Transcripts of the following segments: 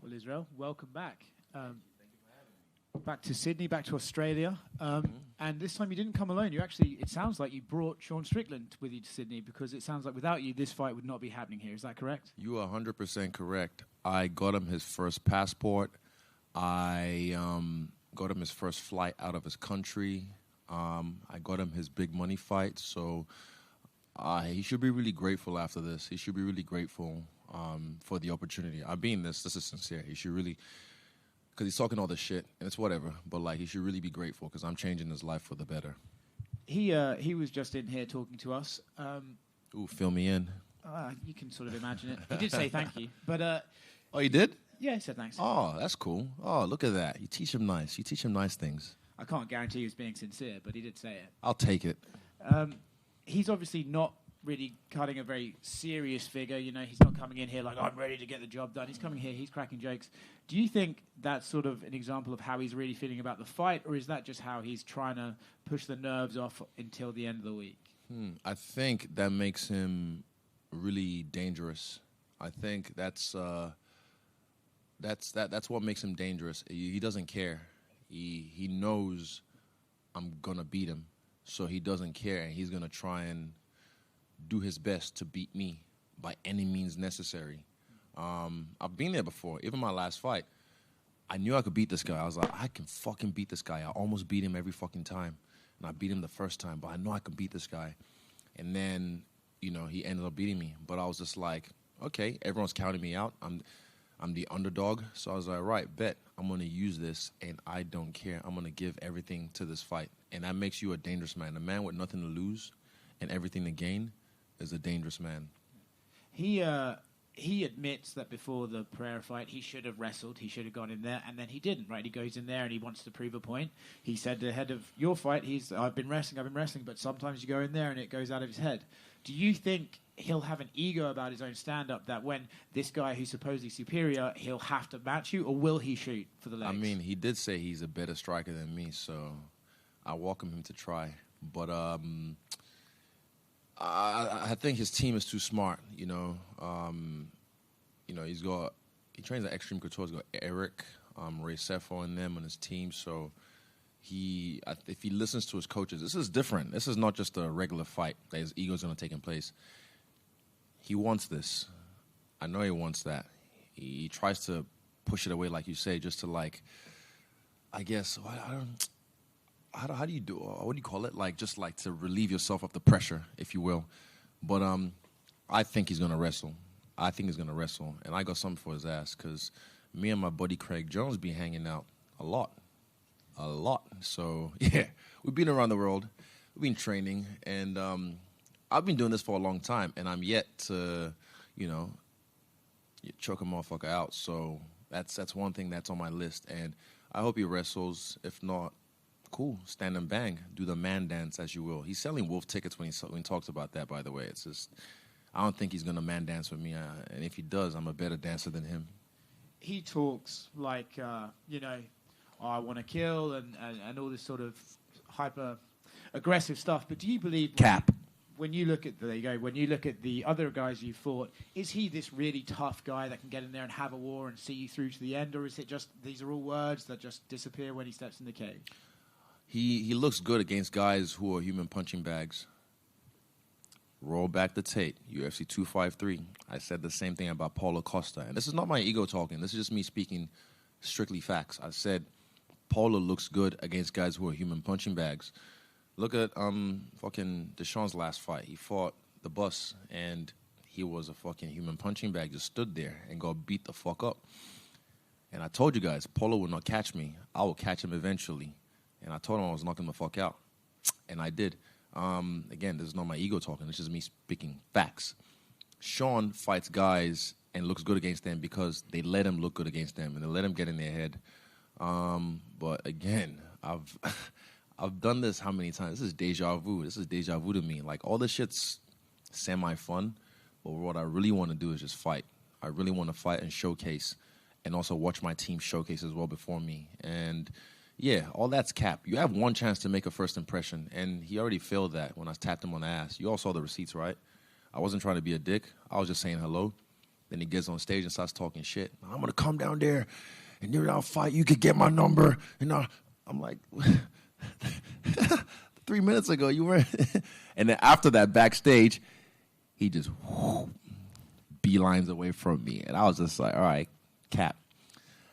Well, Israel, welcome back. Back to Sydney, back to Australia. And this time you didn't come alone. It sounds like you brought Sean Strickland with you to Sydney, because it sounds like without you, this fight would not be happening here. Is that correct? You are 100% correct. I got him his first passport. I got him his first flight out of his country. I got him his big money fight. So he should be really grateful after this. He should be really grateful for the opportunity. I mean this is sincere. He should really, because he's talking all this shit, and it's whatever, but like he should really be grateful because I'm changing his life for the better. He was just in here talking to us. Ooh, fill me in. You can sort of imagine it. He did say thank you, but oh, you did? Yeah, he said thanks. Oh, that's cool. Oh, look at that. You teach him nice. You teach him nice things. I can't guarantee he was being sincere, but he did say it. I'll take it. He's obviously not really cutting a very serious figure. You know, he's not coming in here like, I'm ready to get the job done. He's coming here, he's cracking jokes. Do you think that's sort of an example of how he's really feeling about the fight, or is that just how he's trying to push the nerves off until the end of the week? I think that makes him really dangerous. I think that's what makes him dangerous. He doesn't care. He knows I'm gonna beat him, so he doesn't care, and he's gonna try and do his best to beat me by any means necessary. I've been there before. Even my last fight, I knew I could beat this guy. I was like, I can fucking beat this guy. I almost beat him every fucking time, and I beat him the first time, but I know I can beat this guy. And then, you know, he ended up beating me. But I was just like, okay, everyone's counting me out. I'm the underdog, so I was like, right, bet. I'm going to use this, and I don't care. I'm going to give everything to this fight. And that makes you a dangerous man. A man with nothing to lose and everything to gain is a dangerous man. He admits that before the Pereira fight, he should have wrestled. He should have gone in there, and then he didn't, right? He goes in there, and he wants to prove a point. He said ahead of your fight, I've been wrestling, but sometimes you go in there, and it goes out of his head. Do you think he'll have an ego about his own stand-up that when this guy who's supposedly superior, he'll have to match you, or will he shoot for the legs? I mean, he did say he's a better striker than me, so I welcome him to try. But I think his team is too smart, you know. He trains at Extreme Couture. He's got Eric, Ray Sefo and them on his team, so if he listens to his coaches, this is different. This is not just a regular fight that his ego's going to take in place. He wants this. I know he wants that. He tries to push it away, like you say, just to like, I guess, how do you do? What do you call it? Like just like to relieve yourself of the pressure, if you will. But I think he's going to wrestle. And I got something for his ass because me and my buddy Craig Jones be hanging out a lot. So, yeah, we've been around the world. We've been training, and I've been doing this for a long time, and I'm yet to, choke a motherfucker out. So that's one thing that's on my list, and I hope he wrestles. If not, cool, stand and bang, do the man dance, as you will. He's selling wolf tickets when he talks about that, by the way. It's just, I don't think he's going to man dance with me, and if he does, I'm a better dancer than him. He talks like, I want to kill and all this sort of hyper aggressive stuff. But do you believe when you look at the other guys you fought, is he this really tough guy that can get in there and have a war and see you through to the end, or is it just these are all words that just disappear when he steps in the cage? He looks good against guys who are human punching bags. Roll back the tape, UFC 253. I said the same thing about Paulo Costa, and this is not my ego talking. This is just me speaking strictly facts. I said Paulo looks good against guys who are human punching bags. Look at fucking Deshaun's last fight. He fought the Bus, and he was a fucking human punching bag. Just stood there and got beat the fuck up. And I told you guys, Paulo will not catch me. I will catch him eventually. And I told him I was knocking the fuck out, and I did. Again, this is not my ego talking. This is me speaking facts. Sean fights guys and looks good against them because they let him look good against them, and they let him get in their head. But again, I've done this how many times? This is deja vu. This is deja vu to me. Like, all this shit's semi-fun, but what I really want to do is just fight. I really want to fight and showcase, and also watch my team showcase as well before me. And yeah, all that's cap. You have one chance to make a first impression, and he already failed that when I tapped him on the ass. You all saw the receipts, right? I wasn't trying to be a dick. I was just saying hello. Then he gets on stage and starts talking shit. I'm gonna come down there, and I'll fight. You could get my number, and I'm like, 3 minutes ago you were. And then after that backstage, he just beelines away from me, and I was just like, all right, cap.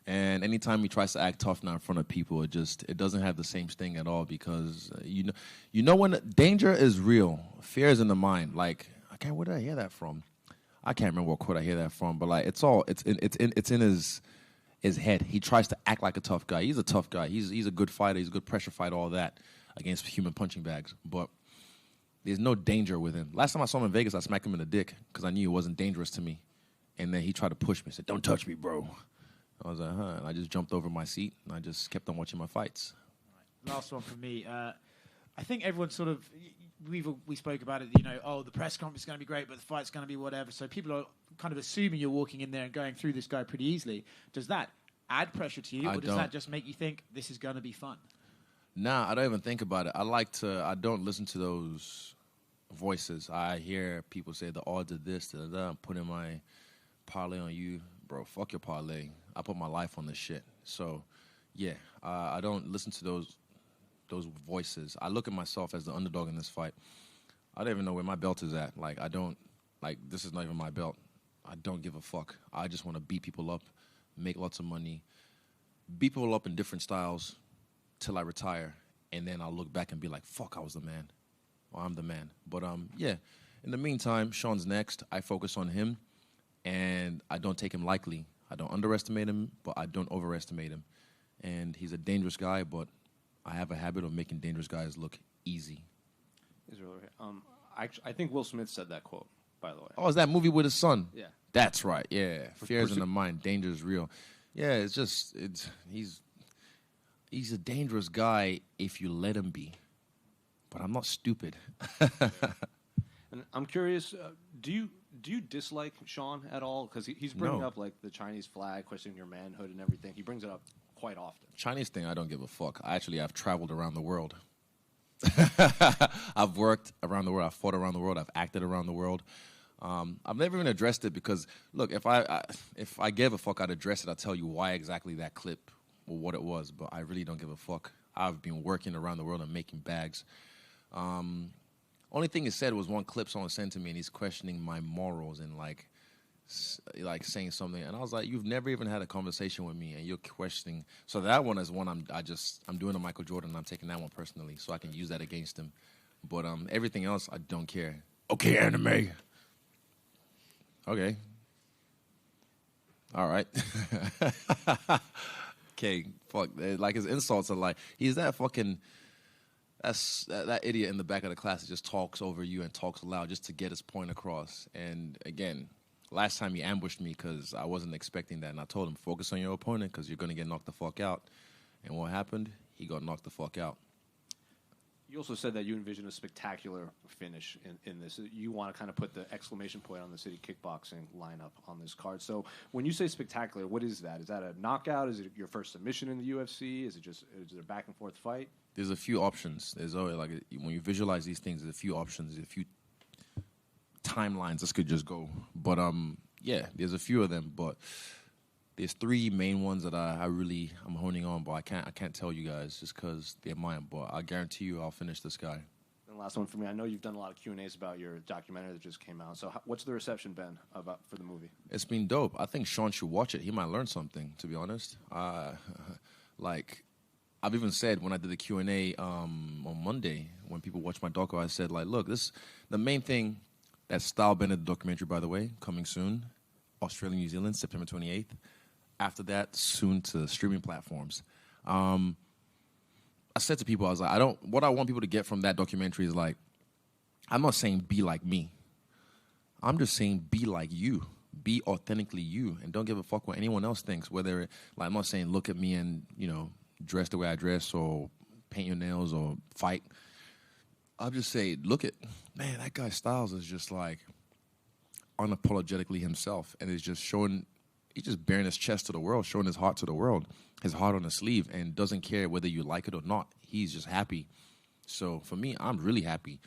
And anytime he tries to act tough now in front of people, it doesn't have the same sting at all because you know when danger is real, fear is in the mind. Like where did I hear that from? I can't remember what quote I hear that from, but like it's in his head. He tries to act like a tough guy. He's a tough guy. He's a good fighter. He's a good pressure fighter. All that against human punching bags, but there's no danger with him. Last time I saw him in Vegas, I smacked him in the dick because I knew it wasn't dangerous to me, and then he tried to push me. Said, "Don't touch me, bro." I was like, huh. And I just jumped over my seat, and I just kept on watching my fights. Right. Last one from me. I think everyone sort of, we spoke about it, the press conference is going to be great, but the fight's going to be whatever. So people are kind of assuming you're walking in there and going through this guy pretty easily. Does that add pressure to you, or does that just make you think this is going to be fun? Nah, I don't even think about it. I don't listen to those voices. I hear people say the odds of this, I'm putting my parlay on you. Bro, fuck your parlay. I put my life on this shit. So, yeah, I don't listen to those voices. I look at myself as the underdog in this fight. I don't even know where my belt is at. Like, this is not even my belt. I don't give a fuck. I just want to beat people up, make lots of money, beat people up in different styles till I retire, and then I'll look back and be like, fuck, I was the man. Or I'm the man. But, yeah, in the meantime, Sean's next. I focus on him, and I don't take him lightly. I don't underestimate him, but I don't overestimate him. And he's a dangerous guy, but I have a habit of making dangerous guys look easy. He's really right. I think Will Smith said that quote, by the way. Oh, is that movie with his son? Yeah. That's right, yeah. Fear is in the mind, danger is real. Yeah, he's a dangerous guy if you let him be. But I'm not stupid. And I'm curious, do you dislike Sean at all? Because he's bringing up like the Chinese flag, questioning your manhood and everything. He brings it up quite often. Chinese thing, I don't give a fuck. I've traveled around the world. I've worked around the world. I've fought around the world. I've acted around the world. I've never even addressed it because, look, if I gave a fuck, I'd address it. I'd tell you why exactly that clip or what it was. But I really don't give a fuck. I've been working around the world and making bags. Only thing he said was one clip someone sent to me, and he's questioning my morals and like saying something, and I was like, "You've never even had a conversation with me, and you're questioning." So that one is one I'm doing a Michael Jordan, and I'm taking that one personally, so I can use that against him. But everything else, I don't care. Okay, anime. Okay. All right. Okay. Fuck. Like his insults are like he's that fucking. That's that idiot in the back of the class that just talks over you and talks loud just to get his point across. And again, last time he ambushed me because I wasn't expecting that. And I told him, focus on your opponent because you're going to get knocked the fuck out. And what happened? He got knocked the fuck out. You also said that you envision a spectacular finish in this. You want to kind of put the exclamation point on the City Kickboxing lineup on this card. So when you say spectacular, what is that? Is that a knockout? Is it your first submission in the UFC? Is it a back and forth fight? There's a few options. There's always when you visualize these things, there's a few options, there's a few timelines this could just go. But yeah, there's a few of them. But there's three main ones that I'm honing on, but I can't tell you guys just because they're mine. But I guarantee you, I'll finish this guy. And last one for me. I know you've done a lot of Q&As about your documentary that just came out. So what's the reception been for the movie? It's been dope. I think Sean should watch it. He might learn something. To be honest, I've even said when I did the Q&A on Monday, when people watched my doco, I said, like, look, the main thing, that Style Bennett documentary, by the way, coming soon, Australia, New Zealand, September 28th. After that, soon to streaming platforms. I said to people, I was like, what I want people to get from that documentary is like, I'm not saying be like me. I'm just saying be like you. Be authentically you. And don't give a fuck what anyone else thinks. I'm not saying look at me and, dress the way I dress or paint your nails or fight. I'll just say, man, that guy Styles is just like unapologetically himself and is just showing, he's just bearing his chest to the world, showing his heart to the world, his heart on his sleeve, and doesn't care whether you like it or not. He's just happy. So for me, I'm really happy.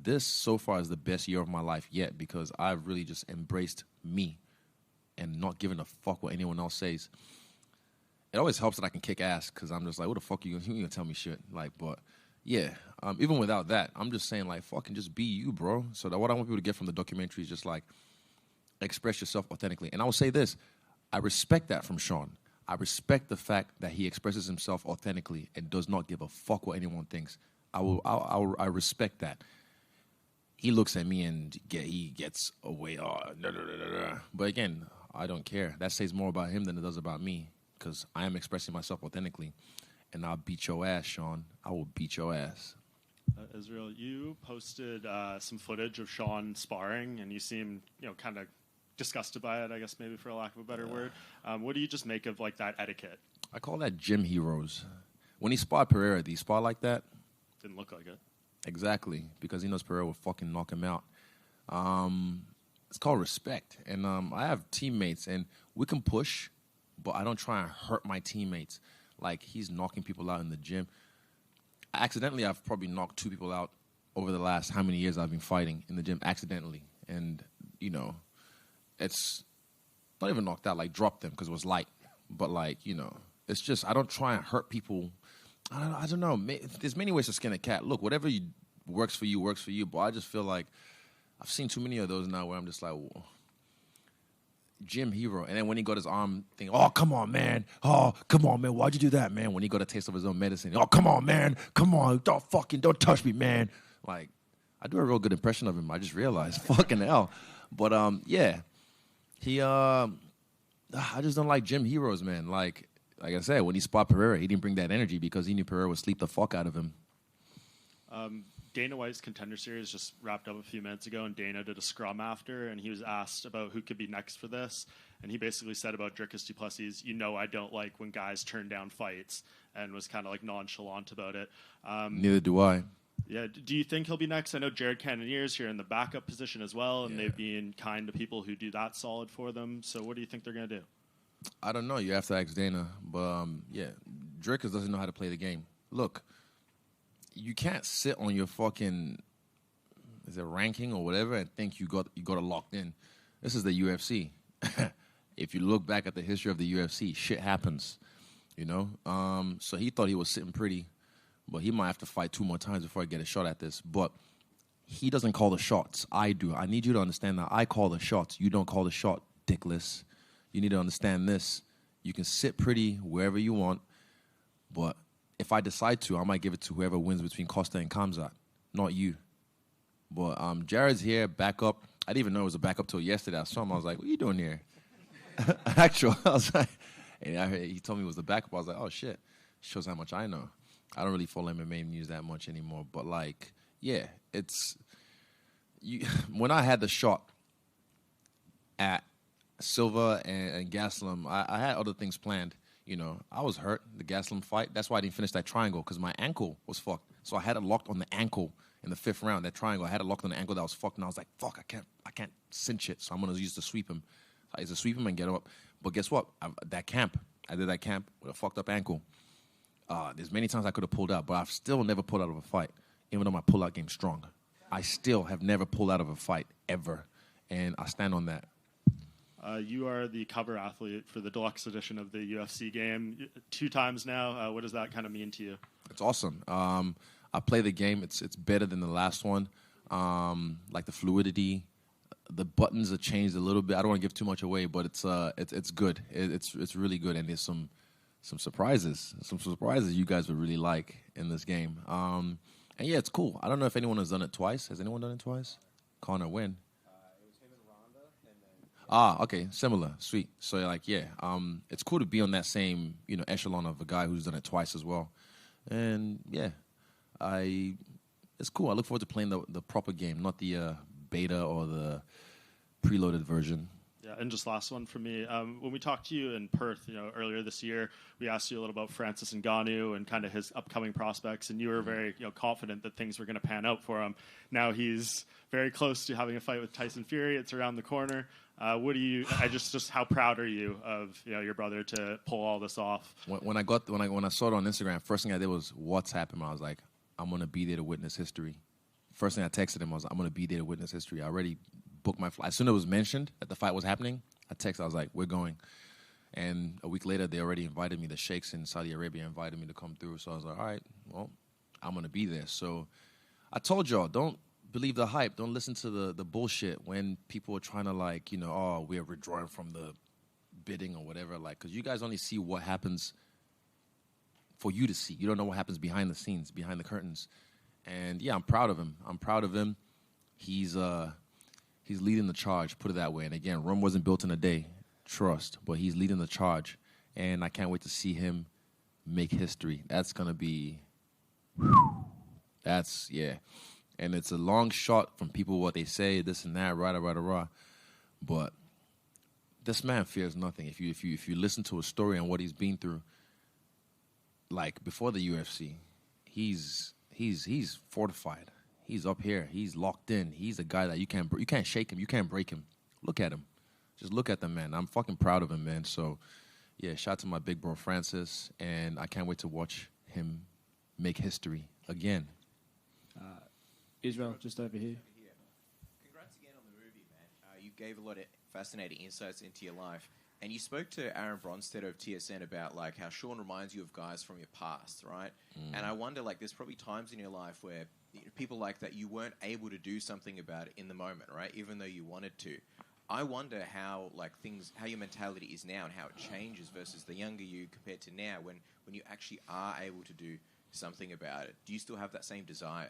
This so far is the best year of my life yet because I've really just embraced me. and not giving a fuck what anyone else says. It always helps that I can kick ass because I'm just like, what the fuck you gonna tell me shit? Like, but yeah, even without that, I'm just saying like, fucking just be you, bro. So that what I want people to get from the documentary is just like, express yourself authentically. And I will say this, I respect that from Sean. I respect the fact that he expresses himself authentically and does not give a fuck what anyone thinks. I respect that. He looks at me and he gets away. But again, I don't care. That says more about him than it does about me because I am expressing myself authentically. And I'll beat your ass, Sean. I will beat your ass. Israel, you posted some footage of Sean sparring, and you seem, kind of disgusted by it, I guess, maybe for a lack of a better word. What do you just make of like that etiquette? I call that gym heroes. When he sparred Pereira, did he spar like that? Didn't look like it. Exactly, because he knows Pereira will fucking knock him out. It's called respect. And I have teammates, and we can push, but I don't try and hurt my teammates. Like, he's knocking people out in the gym. Accidentally, I've probably knocked 2 people out over the last how many years I've been fighting in the gym, accidentally. And, it's not even knocked out, like dropped them because it was light. But, like, it's just, I don't try and hurt people. I don't know. There's many ways to skin a cat. Look, whatever works for you, works for you. But I just feel like I've seen too many of those now where I'm just like, whoa. Gym hero. And then when he got his arm thing, oh, come on, man. Oh, come on, man. Why'd you do that, man? When he got a taste of his own medicine, oh, come on, man. Come on. Don't touch me, man. Like, I do a real good impression of him. I just realized. Fucking hell. But, yeah. I just don't like gym heroes, man. Like I said, when he spot Pereira, he didn't bring that energy because he knew Pereira would sleep the fuck out of him. Dana White's Contender Series just wrapped up a few minutes ago, and Dana did a scrum after, and he was asked about who could be next for this, and he basically said about Dricus du Plessis, I don't like when guys turn down fights, and was kind of like nonchalant about it. Neither do I. Yeah, do you think he'll be next? I know Jared Cannonier's here in the backup position as well, and they've been kind to people who do that solid for them, so what do you think they're going to do? I don't know. You have to ask Dana. But, Dricus doesn't know how to play the game. Look, you can't sit on your fucking, is it ranking or whatever, and think you got it locked in. This is the UFC. If you look back at the history of the UFC, shit happens, So he thought he was sitting pretty, but he might have to fight 2 more times before I get a shot at this. But he doesn't call the shots. I do. I need you to understand that I call the shots. You don't call the shot, dickless. You need to understand this. You can sit pretty wherever you want, but if I decide to, I might give it to whoever wins between Costa and Khamzat, not you. But Jared's here, backup. I didn't even know it was a backup till yesterday. I saw him. I was like, what are you doing here? Actual. I was like, and he told me it was the backup. I was like, oh, shit. Shows how much I know. I don't really follow MMA news that much anymore. But, like, yeah, it's... when I had the shot at Silva and Gaslam, I had other things planned. I was hurt, the Gaslam fight. That's why I didn't finish that triangle, because my ankle was fucked. So I had it locked on the ankle in the 5th round, that triangle. I had it locked on the ankle that was fucked, and I was like, fuck, I can't cinch it, so I'm going to use to sweep him. I used to sweep him and get him up. But guess what? I did that camp with a fucked up ankle. There's many times I could have pulled out, but I've still never pulled out of a fight, even though my pull-out game's strong. I still have never pulled out of a fight, ever, and I stand on that. You are the cover athlete for the deluxe edition of the UFC game 2 times now. What does that kind of mean to you? It's awesome. I play the game. It's better than the last one. Like the fluidity, the buttons are changed a little bit. I don't want to give too much away, but it's good. It's really good, and there's some surprises. Some surprises you guys would really like in this game. And yeah, it's cool. I don't know if anyone has done it twice. Has anyone done it twice? Connor, when? Okay, similar, sweet. So like, yeah, it's cool to be on that same, echelon of a guy who's done it twice as well. And yeah, it's cool. I look forward to playing the proper game, not the beta or the preloaded version. Yeah, and just last one for me. When we talked to you in Perth, earlier this year, we asked you a little about Francis Ngannou and kind of his upcoming prospects, and you were very, confident that things were going to pan out for him. Now he's very close to having a fight with Tyson Fury. It's around the corner. Just how proud are you of your brother to pull all this off? When I saw it on Instagram, first thing I did was WhatsApp him. I was like, I'm gonna be there to witness history. First thing I texted him was, I'm gonna be there to witness history. I already booked my flight. As soon as it was mentioned that the fight was happening, I texted, I was like, we're going. And a week later, they already invited me. The sheikhs in Saudi Arabia invited me to come through. So I was like, all right, well, I'm going to be there. So I told y'all, don't believe the hype. Don't listen to the bullshit when people are trying to like, oh, we're withdrawing from the bidding or whatever. Like, because you guys only see what happens for you to see. You don't know what happens behind the scenes, behind the curtains. And yeah, I'm proud of him. He's leading the charge, put it that way. And again, Rome wasn't built in a day, trust, but he's leading the charge. And I can't wait to see him make history. That's going to be, yeah. And it's a long shot from people, what they say, this and that, rah. But this man fears nothing. If you listen to a story and what he's been through, like before the UFC, he's fortified. He's up here. He's locked in. He's a guy that you can't shake him. You can't break him. Look at him. Just look at the man. I'm fucking proud of him, man. So, yeah, shout out to my big bro Francis, and I can't wait to watch him make history again. Israel, just over here. Congrats again on the movie, man. You gave a lot of fascinating insights into your life. And you spoke to Aaron Bronstead of TSN about like how Sean reminds you of guys from your past, right? And I wonder, like, there's probably times in your life where people like that, you weren't able to do something about it in the moment, right? Even though you wanted to. I wonder how your mentality is now and how it changes versus the younger you compared to now when you actually are able to do something about it. Do you still have that same desire?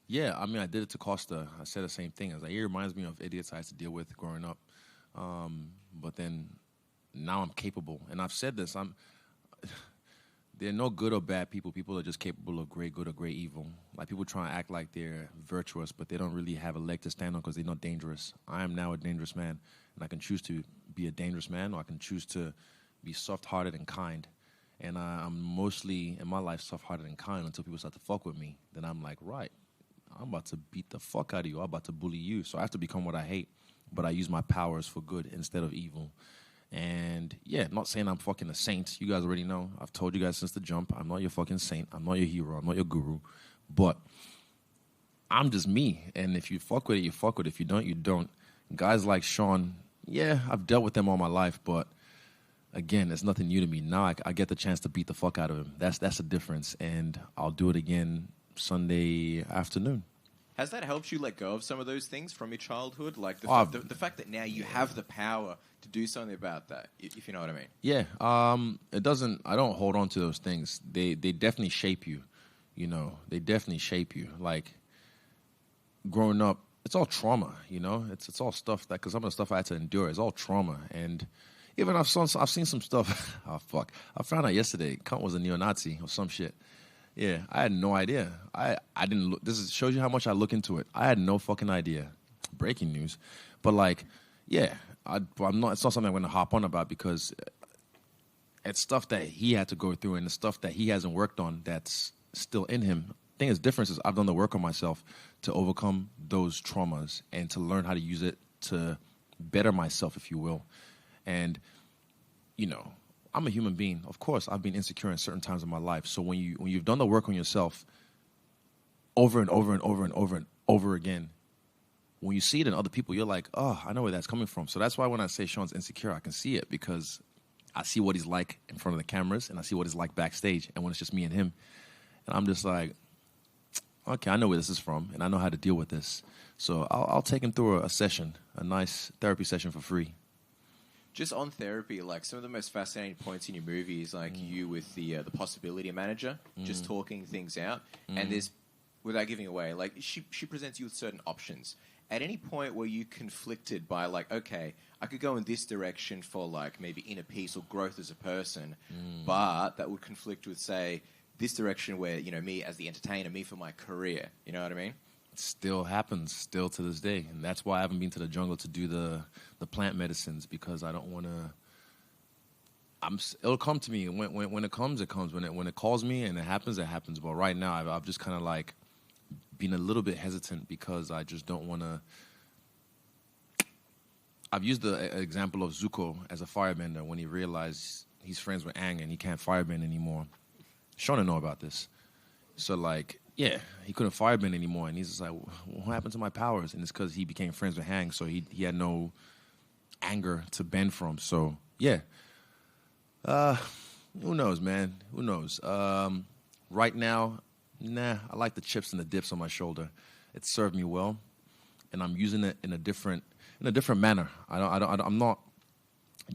Yeah, I mean, I did it to Costa. I said the same thing. I was like, it reminds me of idiots I had to deal with growing up. But then now I'm capable. And I've said this, there are no good or bad people. People are just capable of great good or great evil. Like, people try and act like they're virtuous, but they don't really have a leg to stand on because they're not dangerous. I am now a dangerous man, and I can choose to be a dangerous man, or I can choose to be soft-hearted and kind. And I'm mostly, in my life, soft-hearted and kind until people start to fuck with me. Then I'm like, right, I'm about to beat the fuck out of you. I'm about to bully you. So I have to become what I hate, but I use my powers for good instead of evil. And, yeah, not saying I'm fucking a saint. You guys already know. I've told you guys since the jump, I'm not your fucking saint. I'm not your hero. I'm not your guru. But I'm just me. And if you fuck with it, you fuck with it. If you don't, you don't. Guys like Sean, yeah, I've dealt with them all my life. But, again, it's nothing new to me. Now I get the chance to beat the fuck out of him. That's the difference. And I'll do it again Sunday afternoon. Has that helped you let go of some of those things from your childhood? Like the fact that now you have the power to do something about that, if you know what I mean? Yeah. It doesn't, I don't hold on to those things. They definitely shape you, you know. They definitely shape you. Like, growing up, it's all trauma, you know. It's all stuff that, because some of the stuff I had to endure is all trauma. And even I've seen some stuff. Oh, fuck. I found out yesterday, cunt was a neo-Nazi or some shit. Yeah, I had no idea. I didn't look. Shows you how much I look into it. I had no fucking idea. Breaking news. But, like, yeah, I'm not. It's not something I'm going to hop on about because it's stuff that he had to go through and the stuff that he hasn't worked on that's still in him. The thing is, difference is I've done the work on myself to overcome those traumas and to learn how to use it to better myself, if you will. And, you know, I'm a human being. Of course, I've been insecure in certain times of my life. So when you've done the work on yourself over and over and over and over and over again, when you see it in other people, you're like, oh, I know where that's coming from. So that's why when I say Sean's insecure, I can see it because I see what he's like in front of the cameras and I see what he's like backstage. And when it's just me and him, and I'm just like, okay, I know where this is from and I know how to deal with this. So I'll take him through a session, a nice therapy session for free. Just on therapy, like some of the most fascinating points in your movie is like you with the possibility manager, just talking things out. And there's, without giving away, like she presents you with certain options. At any point were you conflicted by like, okay, I could go in this direction for like maybe inner peace or growth as a person, but that would conflict with, say, this direction where, you know, me as the entertainer, me for my career. You know what I mean? Still happens, still to this day. And that's why I haven't been to the jungle to do the plant medicines, because I don't want to. It'll come to me. When it comes, it comes. When it calls me and it happens, it happens. But right now, I've just kind of like been a little bit hesitant because I just don't want to. I've used the example of Zuko as a firebender when he realized he's friends with Aang and he can't firebend anymore. Sean didn't know about this. So, like, yeah, he couldn't firebend anymore. And he's just like, what happened to my powers? And it's because he became friends with Aang, so he had no anger to bend from. So yeah, who knows, man? Who knows? Right now, I like the chips and the dips on my shoulder. It served me well, and I'm using it in a different manner. I'm not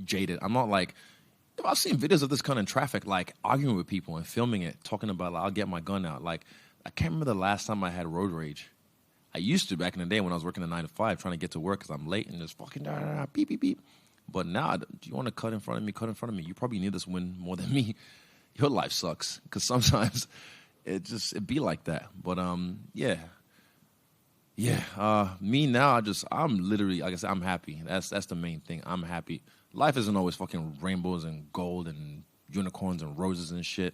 jaded. I'm not like, I've seen videos of this kind in traffic, like arguing with people and filming it, talking about, like, I'll get my gun out. Like, I can't remember the last time I had road rage. I used to back in the day when I was working a 9 to 5, trying to get to work because I'm late and just fucking beep, beep, beep. But now, do you want to cut in front of me? Cut in front of me. You probably need this win more than me. Your life sucks because sometimes it be like that. But yeah. Me now, I'm literally, like I said, I'm happy. That's the main thing. I'm happy. Life isn't always fucking rainbows and gold and unicorns and roses and shit.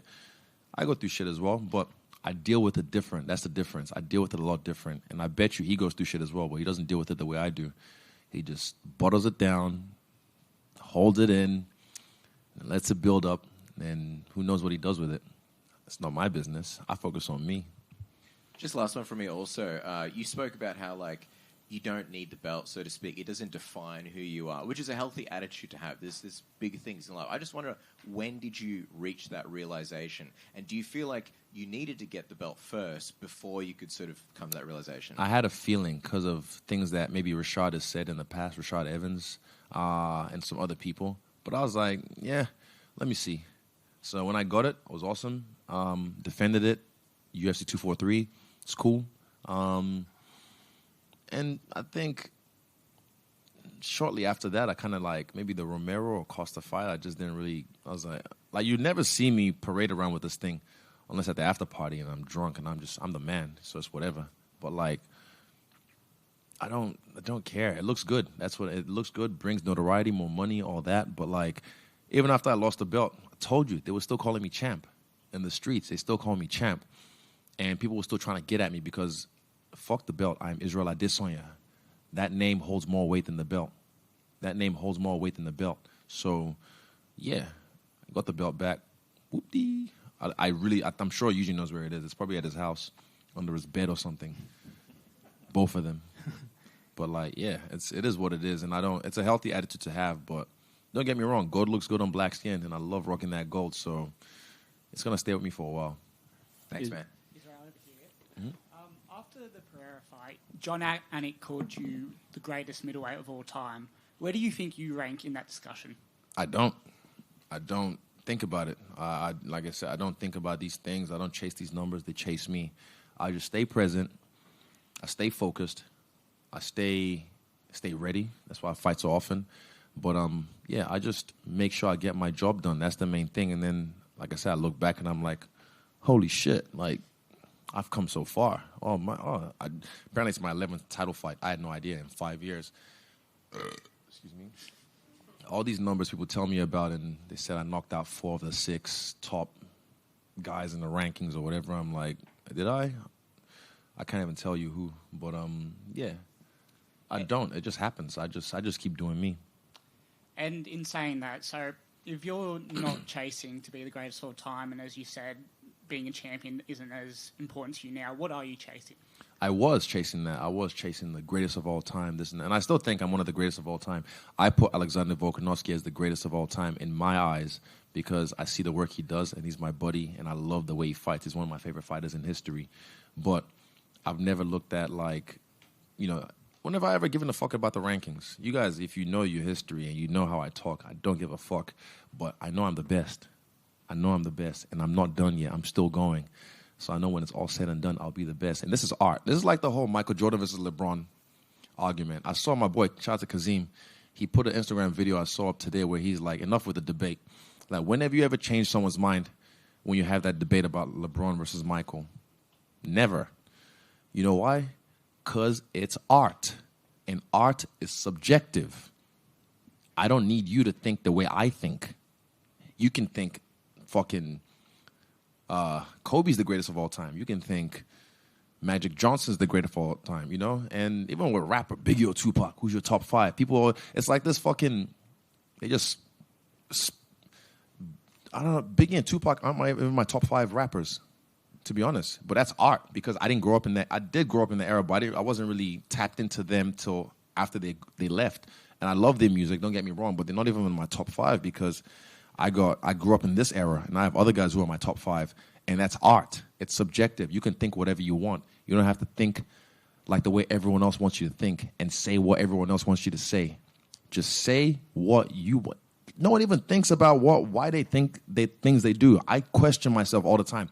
I go through shit as well, but I deal with it different. That's the difference. I deal with it a lot different. And I bet you he goes through shit as well, but he doesn't deal with it the way I do. He just bottles it down, holds it in, and lets it build up, and who knows what he does with it. It's not my business. I focus on me. Just last one from me also. You spoke about how, like, you don't need the belt, so to speak. It doesn't define who you are, which is a healthy attitude to have. There's big things in life. I just wonder, when did you reach that realization? And do you feel like you needed to get the belt first before you could sort of come to that realization? I had a feeling because of things that maybe Rashad has said in the past, Rashad Evans, and some other people. But I was like, yeah, let me see. So when I got it, it was awesome. Defended it, UFC 243. It's cool. And I think shortly after that, I kind of like maybe the Romero or Costa fight. I just didn't really. I was like you'd never see me parade around with this thing unless at the after party and I'm drunk and I'm the man. So it's whatever. But like, I don't care. It looks good. That's what it looks good. Brings notoriety, more money, all that. But like, even after I lost the belt, I told you they were still calling me champ in the streets. They still call me champ, and people were still trying to get at me because. Fuck the belt. I'm Israel Adesanya. That name holds more weight than the belt. So, yeah, I got the belt back. Whoop-dee. I'm sure Eugene knows where it is. It's probably at his house, under his bed or something. Both of them. But like, yeah, it is what it is, and it's a healthy attitude to have. But don't get me wrong, gold looks good on black skin, and I love rocking that gold. So it's gonna stay with me for a while. Thanks, man. After the Pereira fight, John Anik called you the greatest middleweight of all time. Where do you think you rank in that discussion? I don't think about it. Like I said, I don't think about these things. I don't chase these numbers. They chase me. I just stay present. I stay focused. I stay ready. That's why I fight so often. But yeah, I just make sure I get my job done. That's the main thing. And then, like I said, I look back and I'm like, holy shit, like. I've come so far. Apparently it's my 11th title fight. I had no idea in 5 years. Excuse me. All these numbers people tell me about, and they said I knocked out 4 of the 6 top guys in the rankings or whatever. I'm like, did I? I can't even tell you who. But yeah, I don't. It just happens. I just keep doing me. And in saying that, so if you're not chasing to be the greatest of all time, and as you said, being a champion isn't as important to you now, what are you chasing? I was chasing that. I was chasing the greatest of all time. And I still think I'm one of the greatest of all time. I put Alexander Volkanovski as the greatest of all time in my eyes because I see the work he does, and he's my buddy, and I love the way he fights. He's one of my favorite fighters in history. But I've never looked at, like, when have I ever given a fuck about the rankings? You guys, if you know your history and you know how I talk, I don't give a fuck. But I know I'm the best. And I'm not done yet. I'm still going. So I know when it's all said and done, I'll be the best. And this is art. This is like the whole Michael Jordan versus LeBron argument. I saw my boy, shout out to Kazim, he put an Instagram video I saw up today where he's like, enough with the debate. Like, when have you ever changed someone's mind when you have that debate about LeBron versus Michael? Never. You know why? Because it's art. And art is subjective. I don't need you to think the way I think. You can think fucking Kobe's the greatest of all time. You can think Magic Johnson's the greatest of all time, And even with rapper, Biggie or Tupac, who's your top 5? People, it's like this fucking, they just, I don't know, Biggie and Tupac aren't even my top 5 rappers, to be honest. But that's art, because I didn't grow up in that. I did grow up in the era, but I wasn't really tapped into them till after they left. And I love their music, don't get me wrong, but they're not even in my top 5 because I grew up in this era, and I have other guys who are my top 5, and that's art. It's subjective. You can think whatever you want. You don't have to think like the way everyone else wants you to think and say what everyone else wants you to say. Just say what you want. No one even thinks about why they think things they do. I question myself all the time.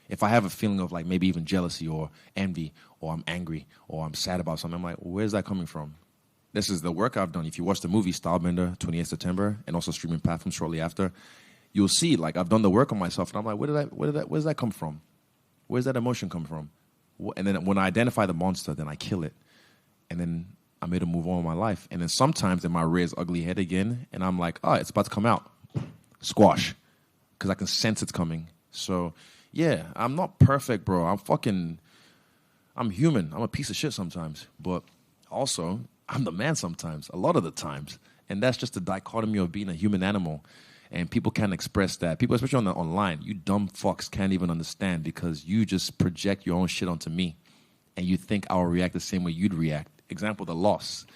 If I have a feeling of like maybe even jealousy or envy or I'm angry or I'm sad about something, I'm like, where's that coming from? This is the work I've done. If you watch the movie Stylebender, 28th September, and also streaming platforms shortly after, you'll see like I've done the work on myself, and I'm like, where does that come from? Where's that emotion come from? And then when I identify the monster, then I kill it, and then I made a move on with my life. And then sometimes it might rear its ugly head again, and I'm like, oh, it's about to come out, squash, because I can sense it's coming. So yeah, I'm not perfect, bro. I'm human. I'm a piece of shit sometimes, but also I'm the man sometimes, a lot of the times. And that's just the dichotomy of being a human animal. And people can't express that. People, especially online, you dumb fucks can't even understand because you just project your own shit onto me. And you think I'll react the same way you'd react. Example, the loss.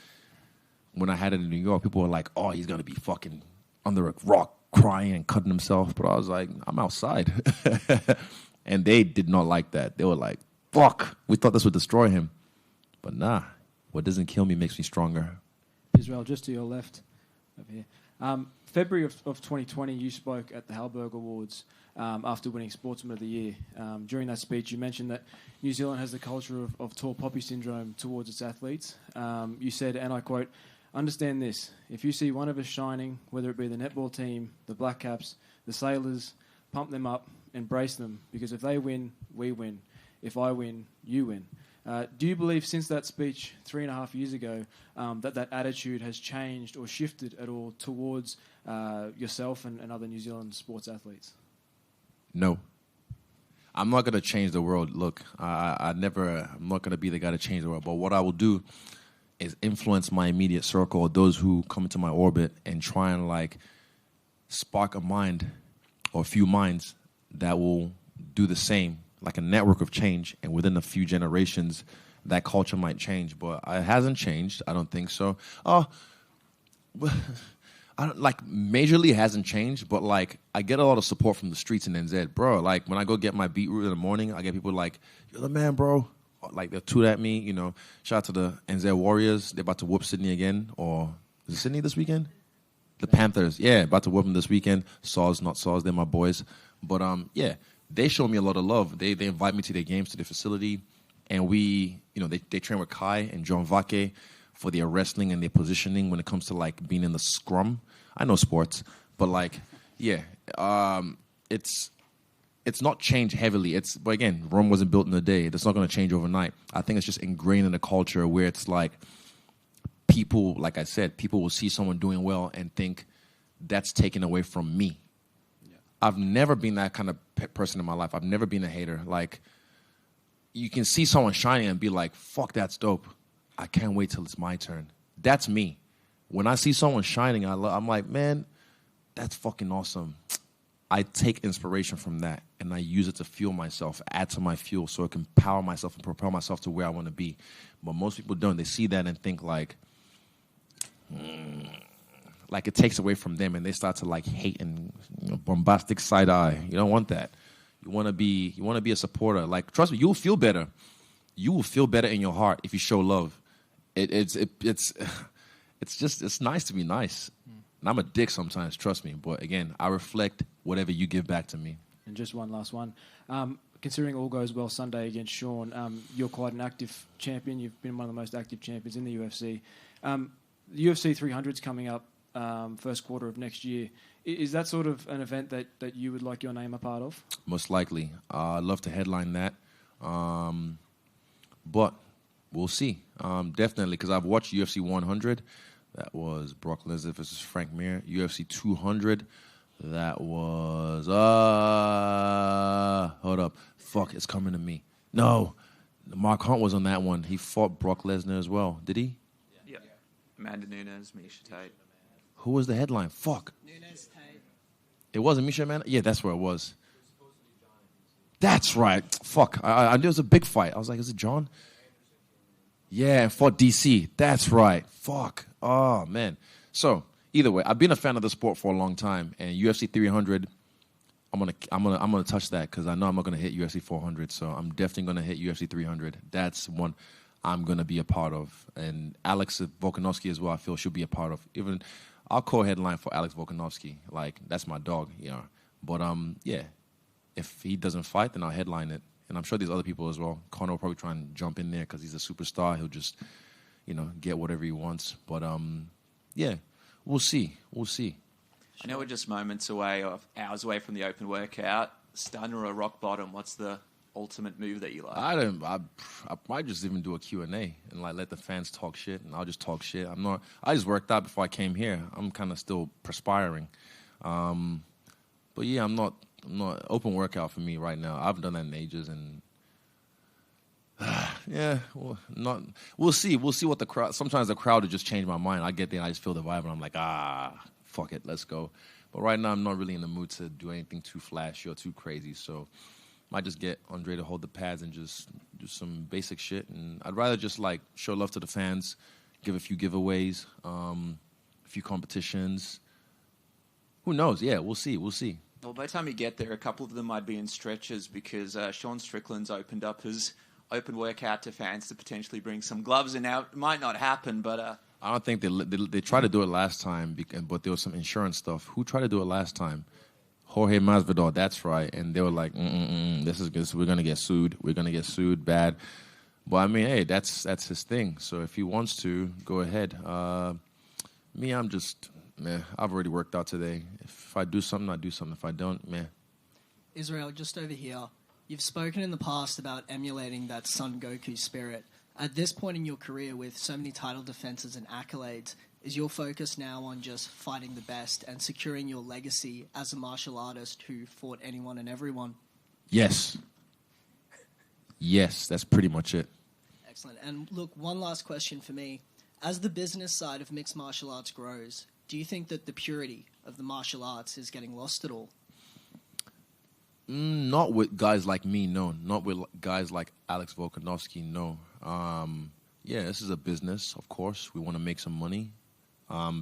When I had it in New York, people were like, oh, he's going to be fucking under a rock crying and cutting himself. But I was like, I'm outside. And they did not like that. They were like, fuck, we thought this would destroy him. But nah, what doesn't kill me makes me stronger. Israel, just to your left over here. February of 2020, you spoke at the Halberg Awards after winning Sportsman of the Year. During that speech, you mentioned that New Zealand has the culture of tall poppy syndrome towards its athletes. You said, and I quote, understand this, if you see one of us shining, whether it be the netball team, the Black Caps, the Sailors, pump them up, embrace them, because if they win, we win. If I win, you win. Do you believe since that speech 3.5 years ago that attitude has changed or shifted at all towards yourself and other New Zealand sports athletes? No. I'm not going to change the world. Look, I'm not going to be the guy to change the world. But what I will do is influence my immediate circle, those who come into my orbit, and try and like spark a mind or a few minds that will do the same, like a network of change. And within a few generations, that culture might change. But it hasn't changed. I don't think so. Majorly it hasn't changed, but like I get a lot of support from the streets in NZ, bro. Like when I go get my beetroot in the morning, I get people like, "You're the man, bro." Like they'll toot at me, you know. Shout out to the NZ Warriors. They're about to whoop Sydney again, or is it Sydney this weekend? The Panthers, yeah, about to whoop them this weekend. Saws, not Saws, they're my boys. But yeah, they show me a lot of love. They invite me to their games, to their facility, and they train with Kai and John Vake for their wrestling and their positioning when it comes to like being in the scrum. I know sports, but like, yeah, it's not changed heavily. But again, Rome wasn't built in a day. It's not going to change overnight. I think it's just ingrained in the culture where it's like people, like I said, people will see someone doing well and think that's taken away from me. Yeah. I've never been that kind of person in my life. I've never been a hater. Like, you can see someone shining and be like, fuck, that's dope. I can't wait till it's my turn. That's me. When I see someone shining, I'm like, man, that's fucking awesome. I take inspiration from that, and I use it to fuel myself, add to my fuel so it can power myself and propel myself to where I want to be. But most people don't. They see that and think like it takes away from them, and they start to like hate and bombastic side eye. You don't want that. You want to be a supporter. Like, trust me, you'll feel better. You will feel better in your heart if you show love. It's nice to be nice. And I'm a dick sometimes, trust me. But again, I reflect whatever you give back to me. And just one last one. Considering all goes well Sunday against Sean, you're quite an active champion. You've been one of the most active champions in the UFC. The UFC 300's coming up first quarter of next year. Is that sort of an event that you would like your name a part of? Most likely. I'd love to headline that. But we'll see. Definitely, because I've watched UFC 100. That was Brock Lesnar versus Frank Mir. UFC 200. That was... hold up. Fuck, it's coming to me. No. Mark Hunt was on that one. He fought Brock Lesnar as well. Did he? Yeah. Amanda Nunes, Misha Tate. Who was the headline? Fuck. Nunes, Tate. It wasn't Misha Amanda? Yeah, that's where it was. That's right. Fuck. I knew it was a big fight. I was like, is it John? Yeah, and fought DC. That's right. Fuck. Oh, man. So, either way, I've been a fan of the sport for a long time, and UFC 300, I'm gonna touch that because I know I'm not gonna hit UFC 400, so I'm definitely gonna hit UFC 300. That's one I'm gonna be a part of, and Alex Volkanovski as well. I feel should be a part of. Even I'll co-headline for Alex Volkanovski. Like that's my dog, you know. But yeah, if he doesn't fight, then I'll headline it, and I'm sure there's other people as well. Conor will probably try and jump in there because he's a superstar. He'll just, get whatever he wants. But yeah, we'll see. We'll see. I know we're just moments away or hours away from the open workout. Stunner or rock bottom, what's the ultimate move that you like? I might just even do a Q&A and like let the fans talk shit, and I'll just talk shit. I just worked out before I came here. I'm kind of still perspiring. But yeah, I'm not open workout for me right now. I haven't done that in ages, and yeah, we'll see. We'll see what the crowd. Sometimes the crowd will just change my mind. I get there and I just feel the vibe, and I'm like, fuck it, let's go. But right now, I'm not really in the mood to do anything too flashy or too crazy. So might just get Andre to hold the pads and just do some basic shit. And I'd rather just like show love to the fans, give a few giveaways, a few competitions. Who knows? Yeah, we'll see. We'll see. Well, by the time you get there, a couple of them might be in stretches because Sean Strickland's opened up his open workout to fans to potentially bring some gloves in. Now, it might not happen, but... I don't think they tried to do it last time, but there was some insurance stuff. Who tried to do it last time? Jorge Masvidal, that's right. And they were like, this is good. We're going to get sued. We're going to get sued bad. But, I mean, hey, that's his thing. So if he wants to, go ahead. Me, I'm just, I've already worked out today. If I do something, I do something. If I don't, Israel, just over here. You've spoken in the past about emulating that Son Goku spirit. At this point in your career, with so many title defenses and accolades, is your focus now on just fighting the best and securing your legacy as a martial artist who fought anyone and everyone? Yes. Yes, that's pretty much it. Excellent. And look, one last question for me. As the business side of mixed martial arts grows, do you think that the purity of the martial arts is getting lost at all? Not with guys like me, no. Not with guys like Alex Volkanovski, no. Yeah, this is a business, of course. We want to make some money,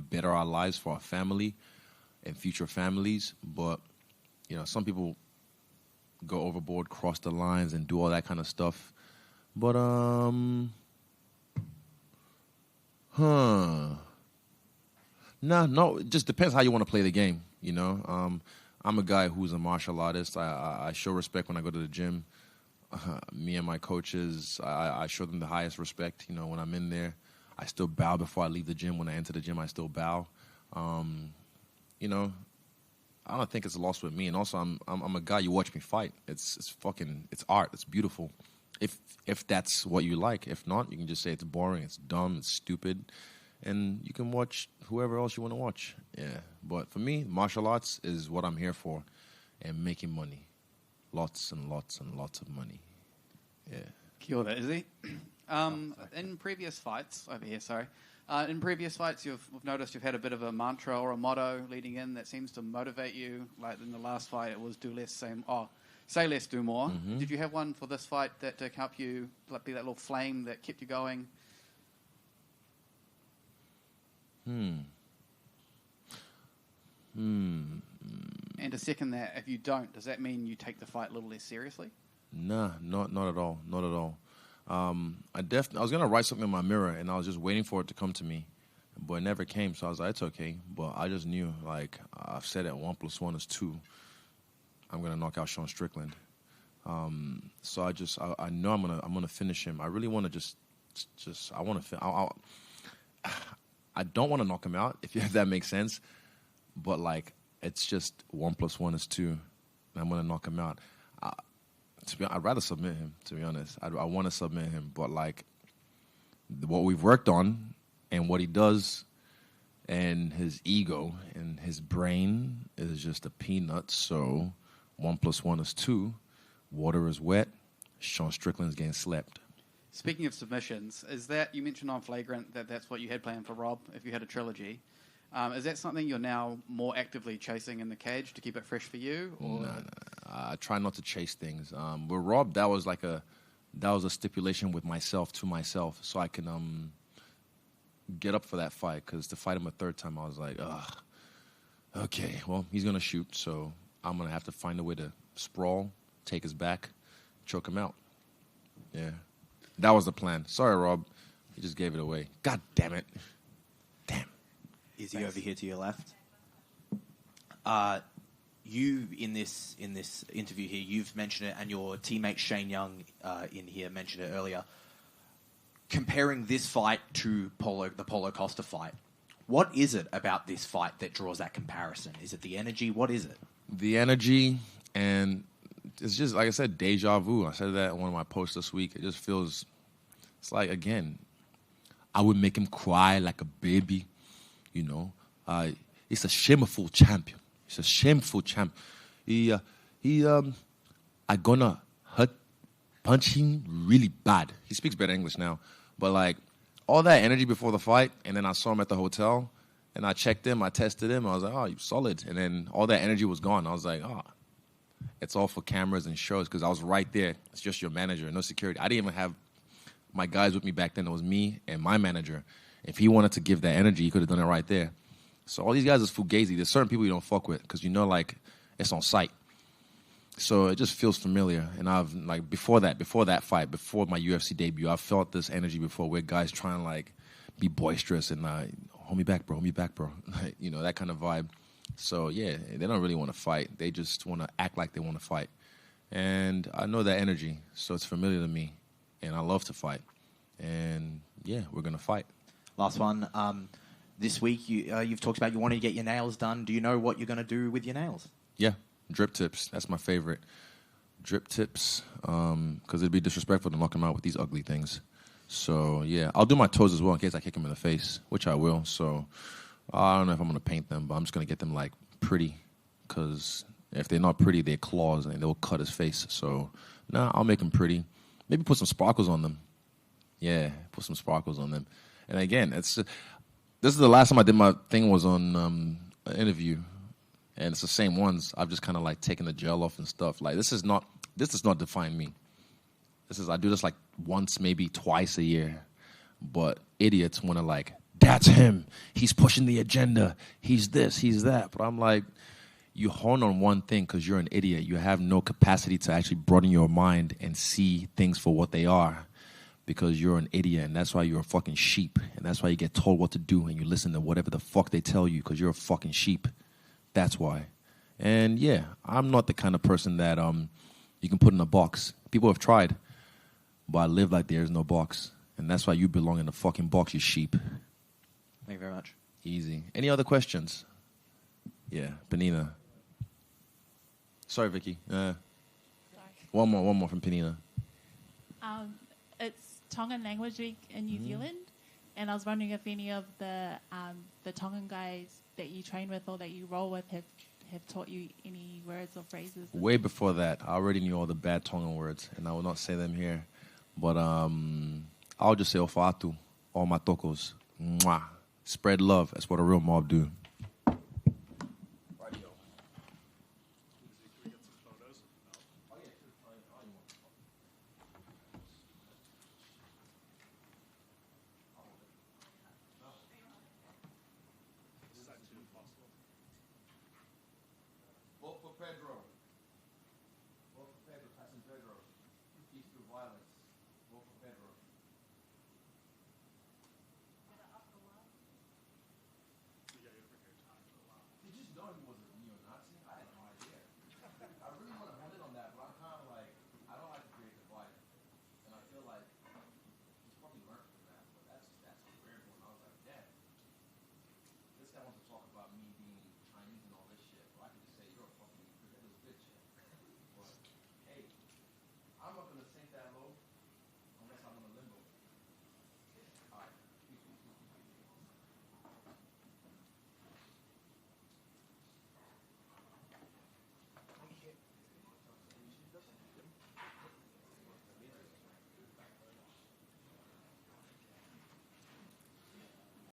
better our lives for our family and future families. But, some people go overboard, cross the lines, and do all that kind of stuff. But, no, it just depends how you want to play the game, I'm a guy who's a martial artist. I show respect when I go to the gym. Me and my coaches, I show them the highest respect. When I'm in there, I still bow before I leave the gym. When I enter the gym, I still bow. I don't think it's a loss with me. And also, I'm a guy. You watch me fight. It's art. It's beautiful. If that's what you like. If not, you can just say it's boring. It's dumb. It's stupid. And you can watch whoever else you want to watch. Yeah. But for me, martial arts is what I'm here for. And making money. Lots and lots and lots of money. Yeah. Kia ora, Izzy. In previous fights, in previous fights, we've noticed you've had a bit of a mantra or a motto leading in that seems to motivate you. Like in the last fight, it was do less, say less, do more. Mm-hmm. Did you have one for this fight that to help you, like, be that little flame that kept you going? And to second that, if you don't, does that mean you take the fight a little less seriously? Nah, not at all. Not at all. I was gonna write something in my mirror, and I was just waiting for it to come to me, but it never came. So I was like, it's okay. But I just knew, like I've said, it 1 + 1 is 2. I'm gonna knock out Sean Strickland. So I know I'm gonna finish him. I really want to I want to. I don't want to knock him out, if that makes sense. But like, it's just 1 + 1 is 2, and I'm gonna knock him out. I'd rather submit him. To be honest, I want to submit him. But like, what we've worked on, and what he does, and his ego and his brain is just a peanut. So 1 + 1 is 2. Water is wet. Sean Strickland's getting slept. Speaking of submissions, is that, you mentioned on Flagrant that's what you had planned for Rob if you had a trilogy. Is that something you're now more actively chasing in the cage to keep it fresh for you? Or? No. I try not to chase things. With Rob, that was like that was a stipulation with myself to myself, so I can get up for that fight. Because to fight him a third time, I was like, ugh, okay, well, he's gonna shoot, so I'm gonna have to find a way to sprawl, take his back, choke him out. Yeah, that was the plan. Sorry, Rob, he just gave it away. God damn it. Damn. Izzy over here to your left. You in this interview here, you've mentioned it, and your teammate Shane Young in here mentioned it earlier. Comparing this fight to the Paulo Costa fight, what is it about this fight that draws that comparison? Is it the energy? What is it? The energy, and it's just, like I said, deja vu. I said that in one of my posts this week. It just feels, it's like, again, I would make him cry like a baby, you know. It's a shameful champion. He's a shameful champ. I gonna punch him really bad. He speaks better English now. But, like, all that energy before the fight, and then I saw him at the hotel, and I checked him, I tested him, I was like, oh, you're solid. And then all that energy was gone. I was like, oh, it's all for cameras and shows, because I was right there. It's just your manager, no security. I didn't even have my guys with me back then. It was me and my manager. If he wanted to give that energy, he could have done it right there. So all these guys is fugazi. There's certain people you don't fuck with because you know, like, it's on site. So it just feels familiar. And I've, like, before that fight, before my UFC debut, I felt this energy before where guys trying to, like, be boisterous and, hold me back, bro. Like, you know, that kind of vibe. So, yeah, they don't really want to fight. They just want to act like they want to fight. And I know that energy, so it's familiar to me. And I love to fight. And, yeah, we're going to fight. Last one. This week, you've talked about you want to get your nails done. Do you know what you're going to do with your nails? Yeah, drip tips. That's my favorite. Drip tips, because it'd be disrespectful to knock him out with these ugly things. So, yeah, I'll do my toes as well in case I kick him in the face, which I will. So, I don't know if I'm going to paint them, but I'm just going to get them, like, pretty, because if they're not pretty, they're claws, and they'll cut his face. So, I'll make them pretty. Maybe put some sparkles on them. Yeah, put some sparkles on them. And, again, this is the last time I did my thing was on an interview, and it's the same ones. I've just kind of, like, taken the gel off and stuff. Like, this does not define me. I do this, like, once, maybe twice a year. But idiots want to, like, that's him. He's pushing the agenda. He's this, he's that. But I'm like, you hone on one thing because you're an idiot. You have no capacity to actually broaden your mind and see things for what they are. Because you're an idiot, and that's why you're a fucking sheep. And that's why you get told what to do, and you listen to whatever the fuck they tell you, because you're a fucking sheep. That's why. And, yeah, I'm not the kind of person that you can put in a box. People have tried, but I live like there's no box. And that's why you belong in the fucking box, you sheep. Thank you very much. Easy. Any other questions? Yeah, Penina. Sorry, Vicky. One more from Penina. It's Tongan Language Week in New Zealand, and I was wondering if any of the Tongan guys that you train with or that you roll with have taught you any words or phrases. Way before that, I already knew all the bad Tongan words, and I will not say them here. But I'll just say ofatu, all my tokos. Mwah. Spread love. That's what a real mob do. For Pedro.